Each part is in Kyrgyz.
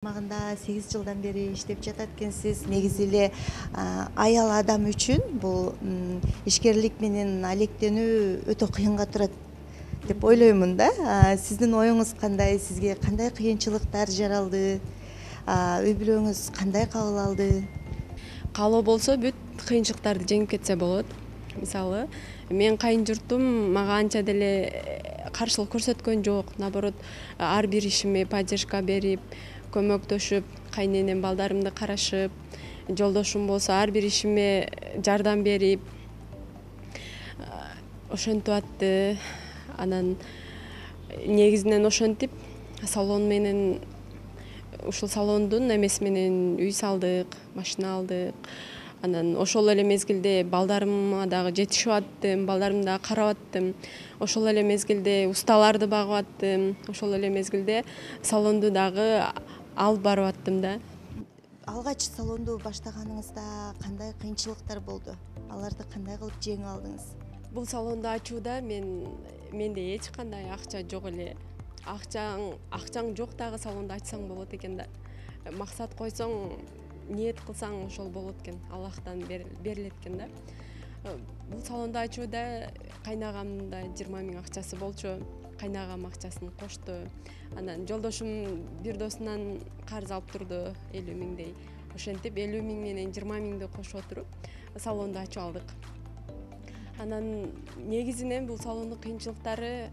тармагында 8 жылдан бери иштеп жатат экенсиз. Негизи эле аял адам үчүн бул ишкерлик менен алектенүү өтө кыйынга турат деп ойлоймун да. Сиздин оюңуз кандай? Сизге кандай кыйынчылыктар жаралды? Үй бүлөңүз кандай кабыл алды? Каалоо болсо бүт кыйынчылыктарды жеңип кетсе болот. Мисалы, мен кайын журтум мага анча деле каршылык көрсөткөн жок. Наоборот, ар бир ишиме поддержка берип, көмөктөшүп, кайненем балдарымды карашып, жолдошум болсо ар бир ишиме жардам берип, ошентип атты. Анан негизинен ошентип салон менен ушул салондун эмеси менен үй салдык, машина алдык. Анан ошол эле мезгилде балдарыма дагы жетишип аттым, балдарымды дагы карап аттым. Ошол эле мезгилде усталарды багып аттым. Ошол эле мезгилде салонду дагы алып барып аттым да. Алгач салонду баштаганыңызда кандай кыйынчылыктар болду? Аларды кандай кылып жеңип алдыңыз? Бул салонду ачууда менде эч кандай акча жок эле. Акчаң жок дагы салонду ачсаң болот экен да. Максат койсоң, ниет кылсаң ошол болот экен. Аллахтан берилет экен да. Бул салонду ачууда кайнагамдын да 20 000 акчасы болчу. Кайнагам акчасын кошту. Анан жолдошум бир досунан карыз алып турду 50 000дей. Ошентип 50 000 менен 20 000ди кошуп отуруп салонду ачып алдык. Анан негизинен бул салондун кыйынчылыктары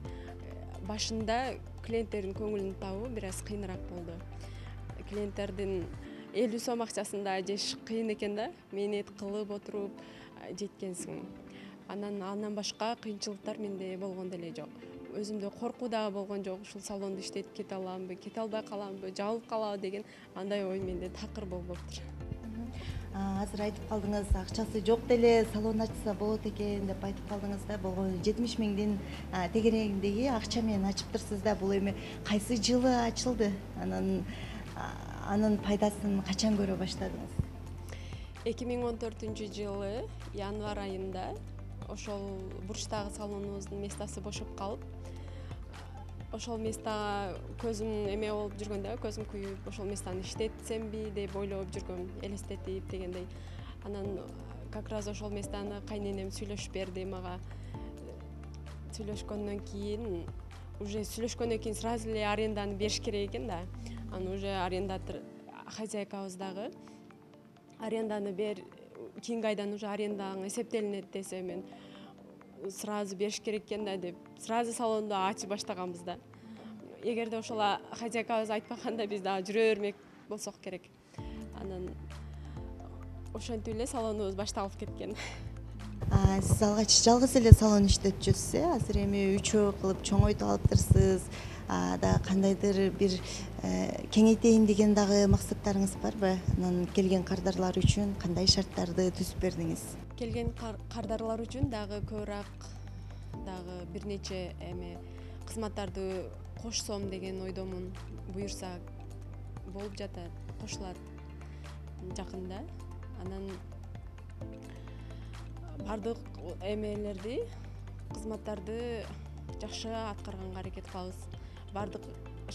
башында клиенттердин көңүлүн табуу бир аз кыйыныраак болду. Клиенттердин 50 сом акчасында жеш кыйын экен да. Мээнет кылып отуруп жеткенсиң. Андан башка кыйынчылыктар менде болгон деле жок. Өзүмдө коркуу дагы болгон жок. Ушул салонду иштетип кете аламбы, кете албай каламбы, жабылып калабы деген андай ой менде такыр болбоптур. Азыр айтып калдыңыз, акчасы жок деле салон ачса болот экен деп айтып калдыңыз да. Болгону 70 000дин тегерегиндеги акча менен ачыптырсыз да. Бул эми кайсы жылы ачылды? Анын пайдасын качан көрө баштадыңыз? 2014-жылы январь айында ошол бурчтагы салонубуздун местасы бошоп калып, ошол местага көзүм эме болуп жүргөндө, көзүм күйүп, ошол местаны иштетсемби деп ойлоп жүргөм, элестетип дегендей. Анан как раз ошол местаны кайненем сүйлөшүп берди мага. Сүйлөшкөндөн кийин сразу эле аренданы бериш керек экен да. Аны уже арендатор хозяйкабыз дагы аренданы бер, кийинки айдан уже арендаң эсептелинет десе, мен сразу бериш керек экен да деп, сразу салонду ачып баштаганбыз да. Эгерде ошол хозяйкабыз айтпаганда биз дагы жүрө бермек болсок керек. Анан ошентип эле салонубуз башталып кеткен. Сиз алгач жалгыз эле салон иштетчүсүз, азыр эми үчөө кылып чоңойтуп алыптырсыз. Да кандайдыр бир кеңейтейин деген дагы максаттарыңыз барбы? Анан келген кардарлар үчүн кандай шарттарды түзүп бердиңиз? Келген кардарлар үчүн дагы көбүрөөк дагы бир нече кызматтарды кошсом деген ойдомун. Буюрса болуп жатат, кошулат жакында. Анан бардык кызматтарды жакшы аткарганга аракет кылабыз. Бардык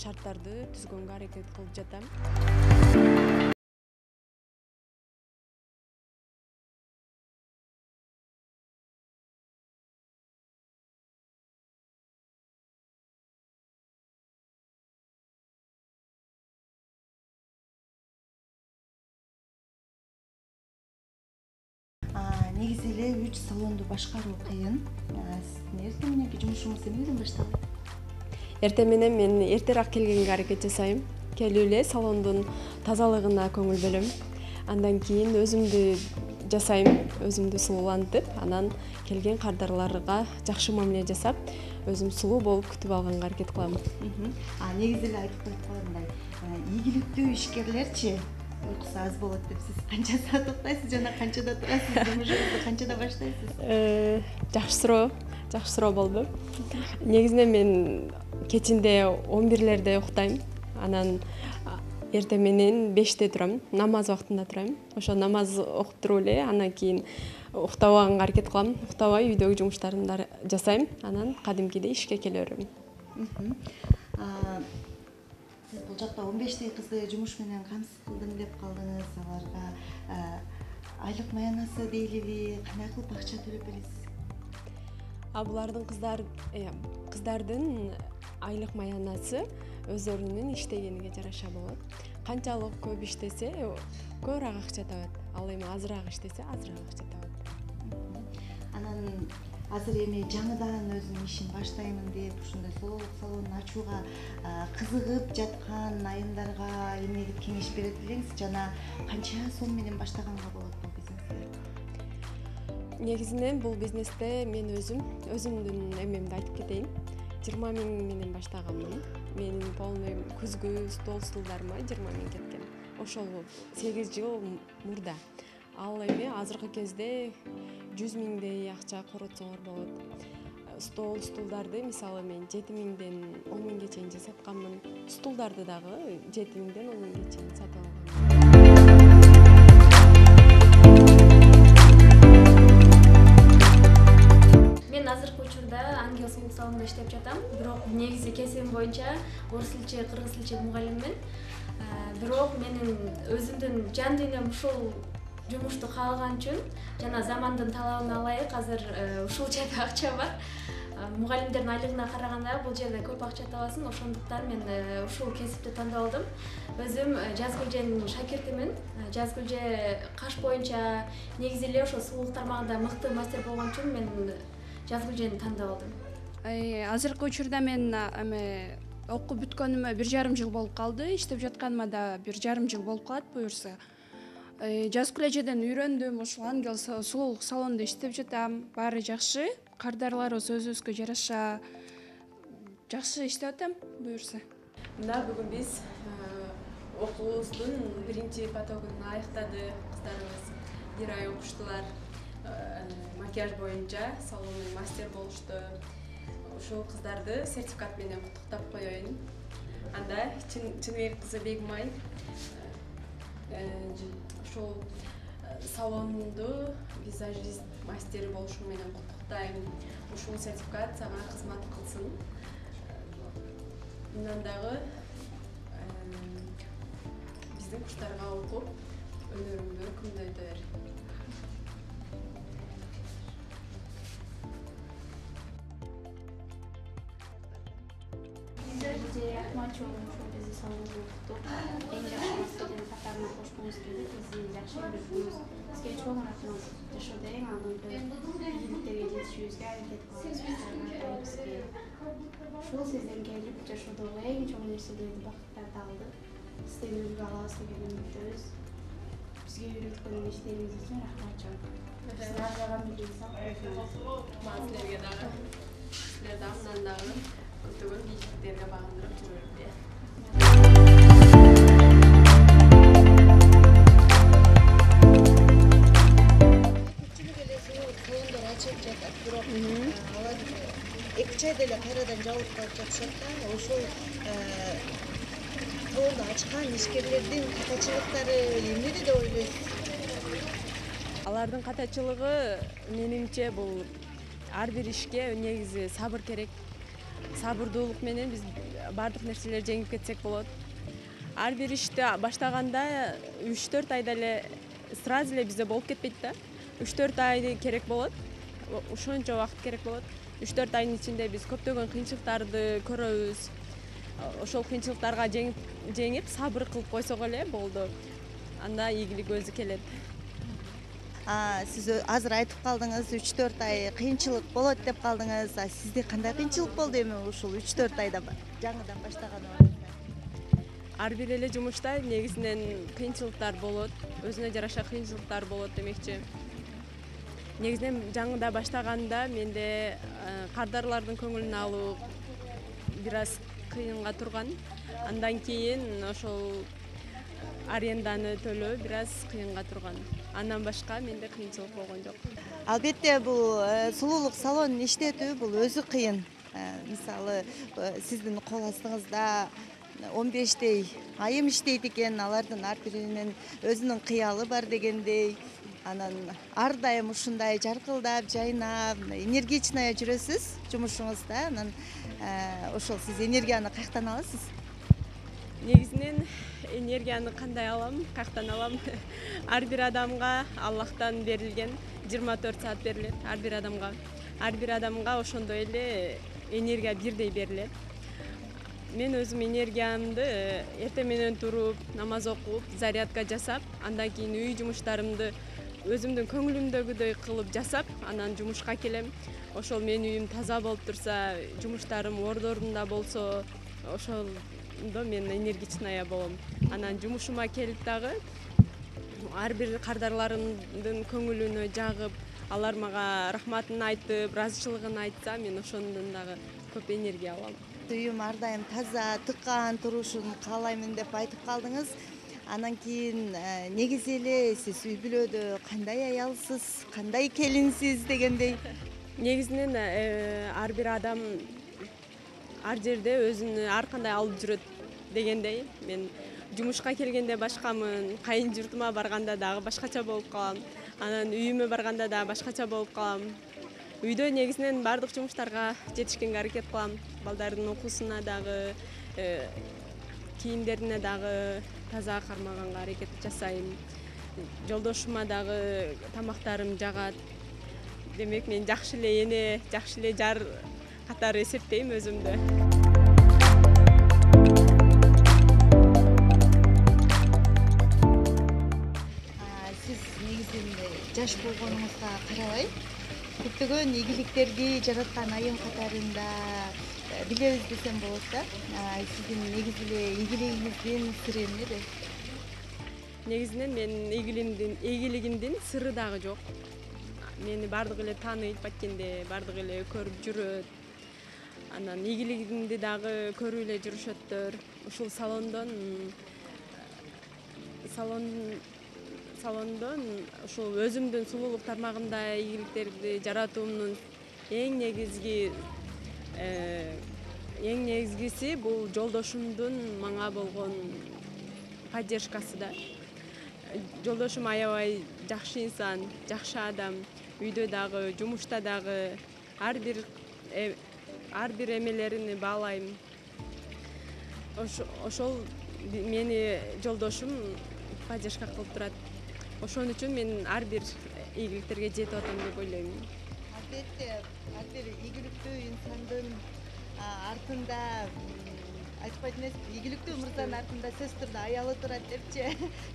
шарттарды түзгөнгө аракет кылып жатам. Негизи эле 3 салонду башкаруу кыйын. Сиздин эртең мененки жумушуңуз эмнеден башталат? Эртең менен мен эртерээк келгенге аракет жасайм. Келип эле салондун тазалыгына көңүл бөлөм. Андан кийин өзүмдү жасайм, өзүмдү сулуулантып, анан келген кардарларга жакшы мамиле жасап, өзүм сулуу болуп күтүп алганга аракет кылам. Негизи эле айтып коюп коелу, ийгиликтүү ишкерлерчи уйкусу аз болот деп, сиз канча саат уктайсыз жана канчада турасыз, жумушуңузду канчада баштайсыз? Жакшы суроо болду. Негизинен мен кечинде 11лерде уктайм. Анан эртең менен 5те турам, намаз убактында турам. Ошо намаз окуп туруп эле андан кийин уктабаганга аракет кылам. Уктабай үйдөгү жумуштарымды жасайм. Анан кадимкидей ишке келе берем. Сиз бул жакта 15 кызды жумуш менен камсыз кылдым деп калдыңыз. Аларга айлык маянасы дейлиби, кандай кылып акча төлөп бересиз? Булардын кыздардын айлык маянасы өздөрүнүн иштегениге жараша болот. Канчалык көп иштесе, көбүрөөк акча табат. Ал эми азыраак иштесе, азыраак акча табат. Анан азыр эми жаңыдан өзүнүн ишин баштаймын деп ушундай сұлулук салонун ачууга кызыгып жаткан айымдарга эмнеге кеңеш берет элеңиз жана канча сом менен баштаганга болот бул бизнести? Негизинен бул бизнесте мен өзүмдүн эмемди айтып кетейин. 20 000 менен баштаганмын. Менин полный күзгү столдарыма 20 000 кеткен. Ошол 8 жыл мурда. Ал эми азыркы кезде 100 000дей акча коротсоңор болот. Стулдарды мисалы мен 7 000ден 10 000ге чейин жасатканмын. Стулдарды дагы 7 000ден 10 000ге чейин сатып алгам. Мен азыркы учурда Ангел сулук салонунда иштеп жатам. Бирок негизи кесибим боюнча орус тилче, кыргыз тилче мугалиммин. Бирок менин өзүмдүн жан дүйнөм ушул жумушту каалаган үчүн жана замандын талабына ылайык азыр ушул жерде акча бар. Мугалимдердин айлыгына караганда бул жерде көп акча табасың, ошондуктан мен ушул кесипти тандап алдым. Өзүм Жазгүлженин шакиртимин. Жазгүлже каш боюнча негизи эле ошо сулуулук тармагында мыкты мастер болгон үчүн мен Жазгүлжени тандап алдым. Азыркы учурда мен окуп бүткөнүмө 1,5 жыл болуп калды. Иштеп жатканыма да 1,5 жыл болуп калат буюрса. Жазгүлжеден үйрөндүм, ушул Ангел сулуулук салонунда иштеп жатам. Баары жакшы. Кардарыларыбыз өзүбүзгө жараша жакшы иштеп атам буюрса. Мына бүгүн биз окуубуздун биринчи потогун аяктады. Кыздарыбыз 1 ай окуштулар. Макияж боюнча салондун мастер болушту. Ушул кыздарды сертификат менен куттуктап коеюн. Анда Чыныбек кызы Бегмай ушул салонду визажист мастери болушу менен куттуктайм. Ушул сертификат сага кызмат кылсын. Мындан дагы биздин курстарга окуп, өнөрүңдү өркүндөйтө бер. Бизде рахматчы болуп ушул бизди салонго уктуп, эң жакшы мастердин катарына кошкуңуз келди. Бизди жакшы билдиңиз. Бизге чоң рахмат. Жашоодо эң алдыңкы ийгиликтерге жетишүүбүзгө аракет кылабыз. Ушул сизден келип жашоодогу эң чоң нерселерди, бакыттарды алдык. Сизден үлгү алабыз деген үмүттөбүз. Бизге үйрөткөн иштериңиз үчүн рахмат чоң. Сиздер арзаган билгиңиз Силерге дагы, силер дагы мындан дагы көптөгөн бийиктиктерге багындырып жүрөлү. Салондар ачылып жатат, бирок алар 2 айда эле кайрадан жабылып калып жатышат да. Ошол салонду ачкан ишкерлердин катачылыктары эмнеде деп ойлойсуз? Алардын катачылыгы менимче бул ар бир ишке негизи сабыр керек. Сабырдуулук менен биз бардык нерселерди жеңип кетсек болот. Ар бир ишти баштаганда 3-4 айда эле сразу эле бизде болуп кетпейт да. 3-4 ай керек болот. Ошончо убакыт керек болот. 3-4 айдын ичинде биз көптөгөн кыйынчылыктарды көрөбүз. Ошол кыйынчылыктарга жеңип сабыр кылып койсок эле болду. Анда ийгилик өзү келет. Сиз азыр айтып калдыңыз 3-4 ай кыйынчылык болот деп калдыңыз. Сизде кандай кыйынчылык болду эми ушул 3-4 айда жаңыдан баштаган убактта? Ар бир эле жумушта негизинен кыйынчылыктар болот. Өзүнө жараша кыйынчылыктар болот демекчи. Негизинен жаңыда баштаганда менде кардарлардын көңүлүн алуу бир аз кыйынга турган. Андан кийин ошол аренданы төлөө бир аз кыйынга турган. Андан башка менде кыйынчылык болгон жок. Албетте бул сулуулук салонун иштетүү бул өзү кыйын. Мисалы сиздин кол астыңызда 15 айым иштейт экен, алардын ар биринин өзүнүн кыялы бар дегендей. Анан ар дайым ушундай жаркылдап, жайнап, энергичный жүрөсүз жумушуңузда. Анан ошол сиз энергияны каяктан аласыз? негизинен энергияны кандай алам, каяктан алам? Ар бир адамга Аллахтан берилген 24 саат берилет ар бир адамга. Ар бир адамга ошондой эле энергия бирдей берилет. Мен өзүм энергиямды эртең менен туруп, намаз окуп, зарядка жасап, андан кийин үй жумуштарымды өзүмдүн көңүлүмдөгүдөй кылып жасап, анан жумушка келем. Ошол менин үйүм таза болуп турса, жумуштарым ордорунда болсо, ошондо мен энергичная болом. Анан жумушума келип дагы ар бир кардарларымдын көңүлүнө жагып, алар мага рахматын айтып, ыраазычылыгын айтса, мен ошондон дагы көп энергия алам. Үйүм ар дайым таза, тыккан турушун каалаймын деп айтып калдыңыз. Анан кийин негизи эле сиз үй бүлөдө кандай аялсыз, кандай келинсиз дегендей? Негизинен ар бир адам ар жерде өзүнү ар кандай алып жүрөт дегендей. Мен жумушка келгенде башкамын, кайын журтума барганда дагы башкача болуп калам. Анан үйүмө барганда дагы башкача болуп калам. Үйдө негизинен бардык жумуштарга жетишкенге аракет кылам. Балдардын окуусуна дагы, кийимдерине дагы таза кармаганга аракет жасайм. Жолдошума дагы тамактарым жагат. Демек мен жакшы эле эне, жакшы эле жар катары эсептейм өзүмдү. Сиз негизинде жаш болгонуңузга карабай көптөгөн ийгиликтерди жараткан айым катарында билебиз десем болот да. Сиздин негизи эле ийгилигиңиздин сыры эмнеде? Негизинен менин ийгилигимдин сыры дагы жок. Мени бардык эле тааныйт, баткенде бардык эле көрүп жүрөт. Анан ийгилигимди дагы көрүп эле жүрүшөттөр. Ушул салондон ушул өзүмдүн сулуулук тармагында ийгиликтерди жаратуумдун эң негизгиси бул жолдошумдун мага болгон поддержкасы да. Жолдошум аябай жакшы инсан, жакшы адам. Үйдө дагы, жумушта дагы ар бир эмелерин баалайм. Ошол мени жолдошум поддержка кылып турат. Ошон үчүн мен ар бир ийгиликтерге жетип атам деп ойлойм. Албетте, ар бир ийгиликтүү инсандын артында айтпайт эмеспи, ийгиликтүү мырзанын артында сөзсүз түрдө аялы турат депчи.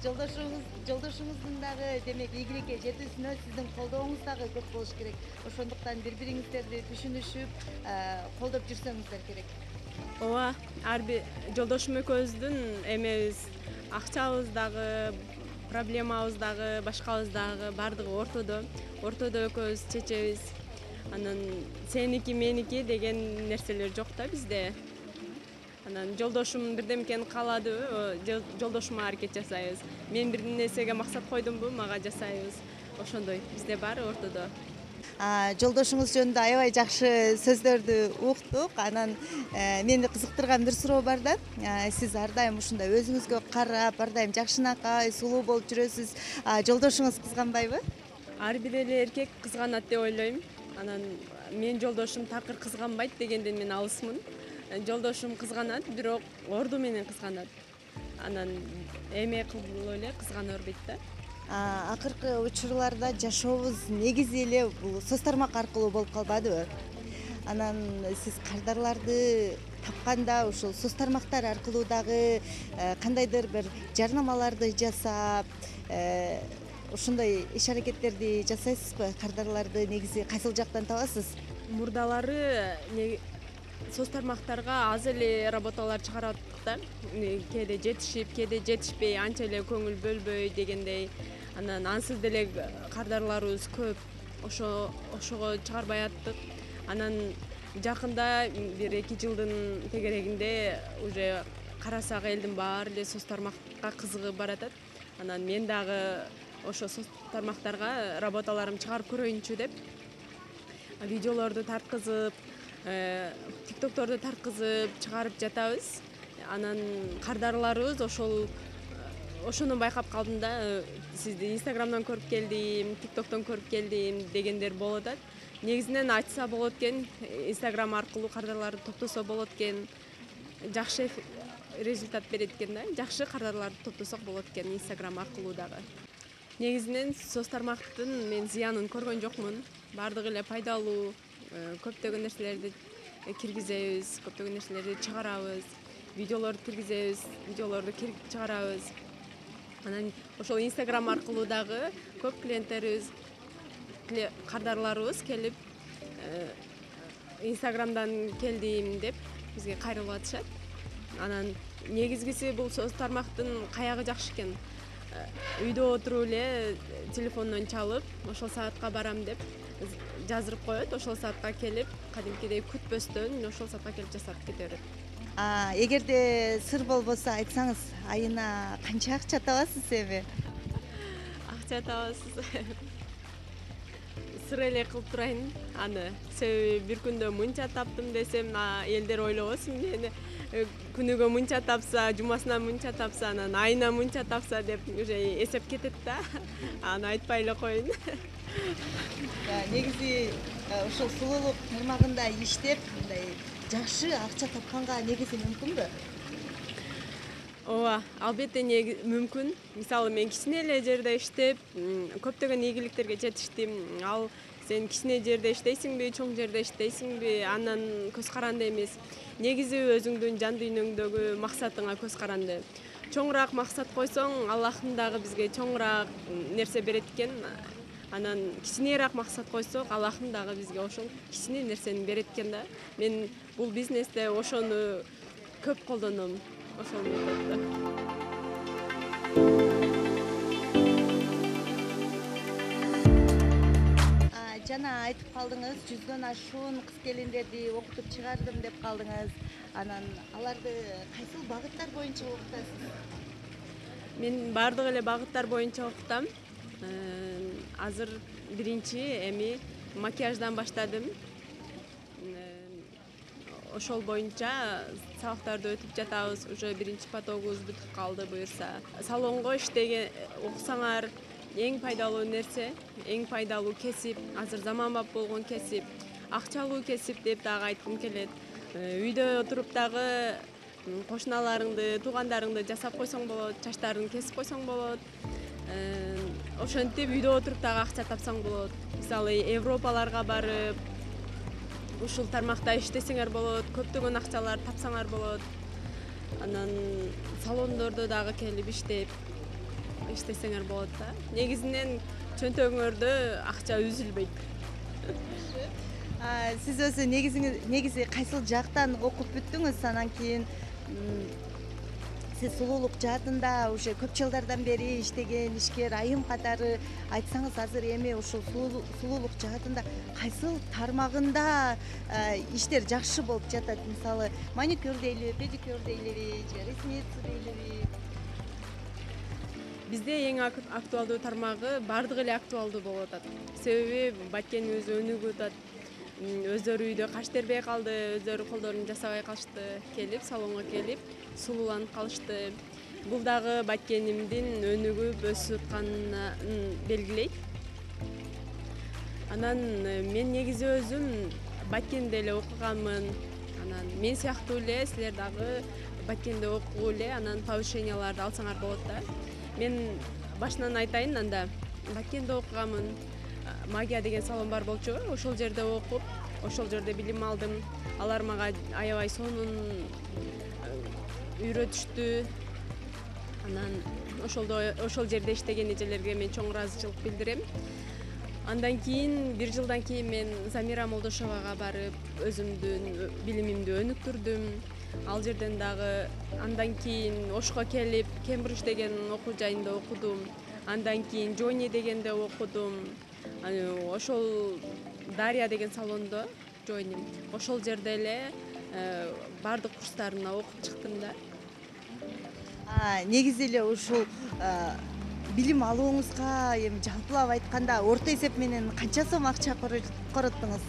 Жолдошуңуздун дагы демек ийгиликке жетүүсүнө сиздин колдооңуз дагы көп болуш керек. Ошондуктан бири-бириңиздерди түшүнүшүп, колдоп жүрсөңүздөр керек. Ооба, ар бир жолдошум экөөбүздүн эмебиз, акчабыз дагы, проблемабыз дагы, башкабыз дагы бардыгы ортодо. Ортодо экөөбүз чечебиз. Анан сеники, меники деген нерселер жок да бизде. Анан жолдошум бирдемекени кааладыбы, жолдошума аракет жасайбыз. Мен бир нерсеге максат койдумбу, мага жасайбыз. Ошондой, бизде баары ортодо. Жолдошуңуз жөнүндө аябай жакшы сөздөрдү уктук. Анан мени кызыктырган бир суроо бар да. Сиз ар дайым ушундай өзүңүзгө карап, ар дайым жакшынакай, сулуу болуп жүрөсүз. Жолдошуңуз кызганбайбы? Ар бир эле эркек кызганат деп ойлойм. Анан менин жолдошум такыр кызганбайт дегенден мен алысмын. Жолдошум кызганат, бирок орду менен кызганат. Анан эме кылып эле кызгана бербейт да. Акыркы учурларда жашообуз негизи эле бул соц тармак аркылуу болуп калбадыбы? Анан сиз кардарларды тапканда ушул соц тармактар аркылуу дагы кандайдыр бир жарнамаларды жасап, ушундай иш-аракеттерди жасайсызбы? Кардарларды негизи кайсыл жактан табасыз? Мурдалары соц тармактарга аз эле работалар чыгарат да. Кээде жетишип, кээде жетишпей, анча эле көңүл бөлбөй дегендей. Анан ансыз деле кардарларыбыз көп. Ошого чыгарбай аттык. Анан жакында бир 2 жылдын тегерегинде уже карасак элдин баары эле соц тармакка кызыгып баратат. Анан мен дагы ошо соц тармактарга работаларымды чыгарып көрөйүнчү деп видеолорду тарткызып, тиктокторду тарткызып чыгарып жатабыз. Анан кардарларыбыз ошону байкап калдым да. Сизди инстаграмдан көрүп келдим, тиктоктон көрүп келдим дегендер болуп атат. Негизинен айтса болот экен, инстаграм аркылуу кардарларды топтосо болот экен. результат берет экен да, жакшы кардарларды топтосок болот экен Instagram аркылуу дагы. Негизинен соц тармактын мен зыянын көргөн жокмун. Бардыгы эле пайдалуу, көптөгөн нерселерди киргизебиз, көптөгөн нерселерди чыгарабыз, видеолорду киргизебиз, видеолорду чыгарабыз. Анан ошол Instagram аркылуу дагы көп клиенттерибиз, кардарларыбыз келип Instagram'дан келдим деп бизге кайрылып атышат. Анан негизгиси бул соц тармактын каягы жакшы экен. Үйдө отуруп эле телефондон чалып, ошол саатка барам деп жаздырып коет, ошол саатка келип, кадимкидей күтпөстөн ошол саатка келип жасап кете берет. Эгерде сыр болбосо айтсаңыз, айына канча акча табасыз эми? Акча табасыз. Сыр эле кылып турайын аны. Себеби бир күндө мынча таптым десем, элдер ойлобосун мени күнүгө мынча тапса, жумасына мынча тапса, анан айына мынча тапса деп уже эсеп кетет да. Аны айтпай эле коеюн. Негизи ошол сулуулук тармагында иштеп, мындай жакшы акча тапканга негизи мүмкүнбү? Ооба, албетте мүмкүн. Мисалы мен кичине эле жерде иштеп, көптөгөн ийгиликтерге жетиштим. Ал сен кичине жерде иштейсиңби, чоң жерде иштейсиңби, андан көз каранды эмес. Негизи өзүңдүн жан дүйнөңдөгү максатыңа көз каранды. Чоңураак максат койсоң, Аллахым дагы бизге чоңураак нерсе берет экен. Анан кичинераак максат койсок, Аллахым дагы бизге ошол кичине нерсени берет экен да. Мен бул бизнесте ошону көп колдоном. Ошол методду. Жана айтып калдыңыз, 100дөн ашуун кыз келиндерди окутуп чыгардым деп калдыңыз. Анан аларды кайсыл багыттар боюнча окутасыз? Мен бардык эле багыттар боюнча окутам. Азыр биринчи эми макияждан баштадым. Ошол боюнча сабактарды өтүп жатабыз. Уже биринчи потогубуз бүтүп калды буюрса. Салонго иштеген окусаңар эң пайдалуу нерсе, эң пайдалуу кесип, азыр заманбап болгон кесип, акчалуу кесип деп дагы айткым келет. Үйдө отуруп дагы кошуналарыңды, туугандарыңды жасап койсоң болот, чачтарын кесип койсоң болот. Ошентип үйдө отуруп дагы акча тапсаң болот. Мисалы, Европаларга барып, ушул тармакта иштесеңер болот, көптөгөн акчалар тапсаңар болот. Анан салондордо дагы келип иштесеңер болот да. Негизинен чөнтөгүңөрдө акча үзүлбөйт. Сиз өзү негизи кайсыл жактан окуп бүттүңүз? Анан кийин сиз сулуулук жаатында уже көп жылдардан бери иштеген ишкер айым катары айтсаңыз, азыр эми ушул сулуулук жаатында кайсыл тармагында иштер жакшы болуп жатат? Мисалы, маникюр дейлиби, педикюр дейлиби, же ресница дейлиби? Бизде эң актуалдуу тармагы бардык эле актуалдуу болуп атат. Себеби баткенибиз өнүгүп атат. Өздөрү үйдө каш тербей калды, өздөрү колдорун жасабай калышты, келип салонго келип сулууланып калышты. Бул дагы баткенимдин өнүгүп өсүп атканын белгилейт. Анан мен негизи өзүм баткенде эле окуганмын. Анан мен сыяктуу эле силер дагы баткенде окуп эле, анан повышенияларды алсаңар болот да. Мен башынан айтайын, анда баткенде окуганмын. Магия деген салон бар болчу, ошол жерде окуп, ошол жерде билим алдым. Алар мага аябай сонун үйрөтүштү. Анан ошол жерде иштеген эжелерге мен чоң ыраазычылык билдирем. Андан кийин, бир жылдан кийин мен Замира Молдошевага барып, өзүмдүн билимимди өнүктүрдүм. Ал жерден дагы андан кийин Ошко келип, Кембридж деген окуу жайында окудум. Андан кийин Джонни дегенде окудум. Ошол Дарья деген салондо Джонни. Ошол жерде эле бардык курстарына окуп чыктым да. Негизи эле ушул билим алууңузга эми жалпылап айтканда орто эсеп менен канча сом акча короттуңуз?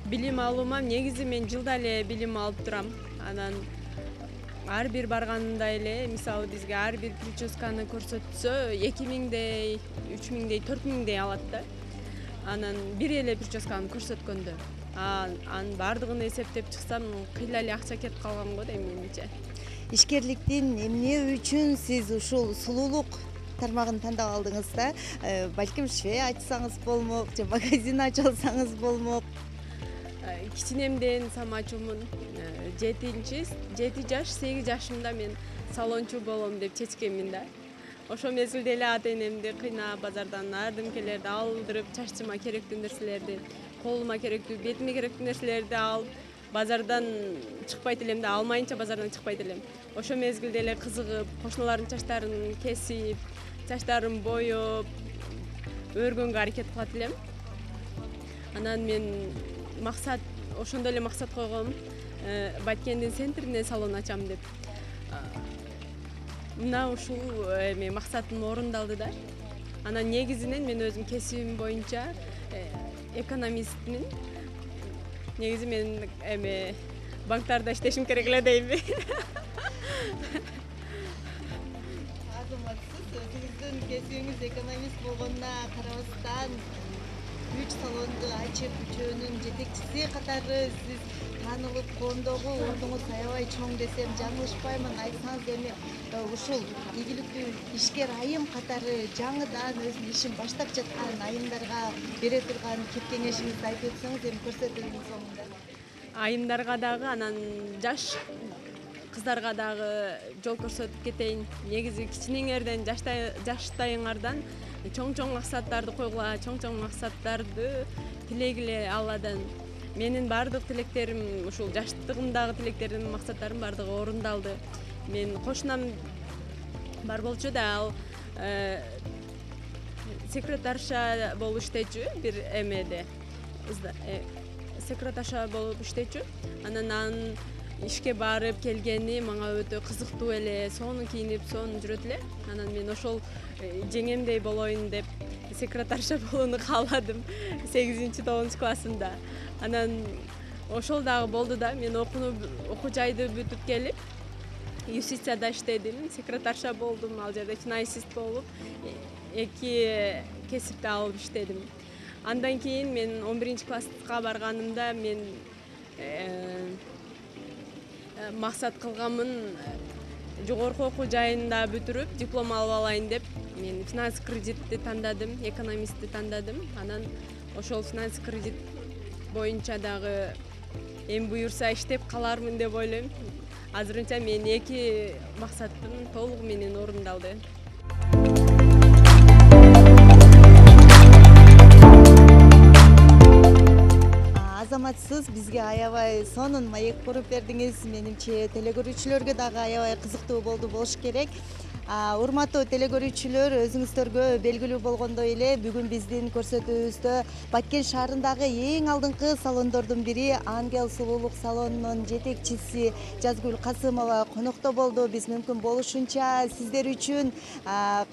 Билим алуума негизи мен жылда эле билим алып турам. Анан ар бир барганымда эле, мисалы бизге ар бир прическаны көрсөтсө 2000дей, 3000дей, 4000дей алат да. Анан бир эле прическаны көрсөткөндө анын баардыгын эсептеп чыксам кыйла эле акча кетип калган го дейм менимче. Ишкерликтин эмне үчүн сиз ушул сулуулук тармагын тандап алдыңыз да? Балким швей ачсаңыз болмок же магазин ачып алсаңыз болмок. Кичинемден самачумун. 7 жаш 8 жашымда мен салончу болом деп чечкенмин да. Ошол мезгилде эле ата энемди кыйнап базардан ардымкелерди алдырып, чачыма керектүү нерселерди, колума керектүү, бетиме керектүү нерселерди алып, базардан чыкпайт элем да, алмайынча базардан чыкпайт элем. Ошол мезгилде эле кызыгып, кошуналардын чачтарын кесип, чачтарын боёп, өргөнгө аракет кылат элем. Анан мен ошондой эле максат койгом, Баткендин центрине салон ачам деп. Мына ушул максатым орундалды да. Анан негизинен мен өзүм кесибим боюнча экономистмин. Негизи мен банктарда иштешим керек эле дейм. Азаматсыз өзүңүздүн кесибиңиз экономист болгонуна карабастан 3 салонду ачып, үчөөнүн жетекчиси катары сиз таанылып, коомдогу ордуңуз аябай чоң десем жаңылышпаймын. Айтсаңыз эми ушул ийгиликтүү ишкер айым катары жаңыдан өзүнүн ишин баштап жаткан айымдарга бере турган кеп кеңешиңизди айтып өтсөңүз эми көрсөтүүнүн соңунда. Айымдарга дагы, анан жаш кыздарга дагы жол көрсөтүп кетейин. Негизи кичинеңерден, жаштайыңардан чоң максаттарды койгула, чоң максаттарды тилегиле Алладан. Менин баардык тилектерим, ушул жаштыгымдагы тилектерим, максаттарым баардыгы орундалды. Мен кошунам бар болчу да, ал секретарша болуп иштечү бир эмеде. Секретарша болуп иштечү. Анан ишке барып келгени мага өтө кызыктуу эле, сонун кийинип, сонун жүрөт эле. Анан мен ошол жеңемдей болоюн деп секретарша болууну кааладым 8-9 классымда. Анан ошол дагы болду да. Мен окуу жайды бүтүп келип, юстицияда иштедим, секретарша болдум, ал жерде финансист болуп, 2 кесипти алып иштедим. Андан кийин мен 11-класска барганымда мен максат кылганмын, жогорку окуу жайында бүтүрүп, диплом алып алайын деп мен финанс кредитти тандадым, экономистти тандадым. Анан ошол финанс кредит боюнча дагы эми буюрса иштеп калармын деп ойлойм. Азырынча мен 2 максатым толугу менен орундалды. Азаматсыз бизге аябай сонун маек куруп бердиңиз. Менимче телекөрүүчүлөргө дагы аябай кызыктуу болуш керек. Урматтуу телекөрүүчүлөр, өзүңүздөргө белгилүү болгондой эле бүгүн биздин көрсөтүүбүздө Баткен шаарындагы эң алдыңкы салондордун бири Ангел сулуулук салонунун жетекчиси Жазгүл Касымова конокто болду. Биз мүмкүн болушунча сиздер үчүн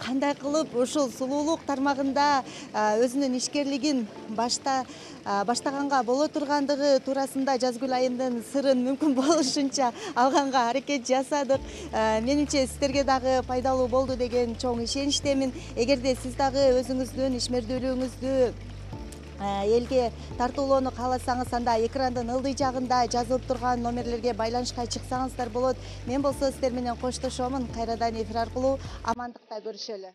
кандай кылып ушул сулуулук тармагында өзүнүн ишкерлигин баштаганга боло тургандыгы туурасында Жазгүл айымдын сырын мүмкүн болушунча алганга аракет жасадык. Менимче сиздерге дагы пайдалуу болду деген чоң ишеничтемин. Эгерде сиз дагы өзүңүздүн ишмердүүлүгүңүздү элге тартуулоону кааласаңыз, анда экрандын ылдый жагында жазылып турган номерлерге байланышка чыксаңыздар болот. Мен болсо сиздер менен коштошомун. Кайрадан эфир аркылуу амандыкта көрүшөлү.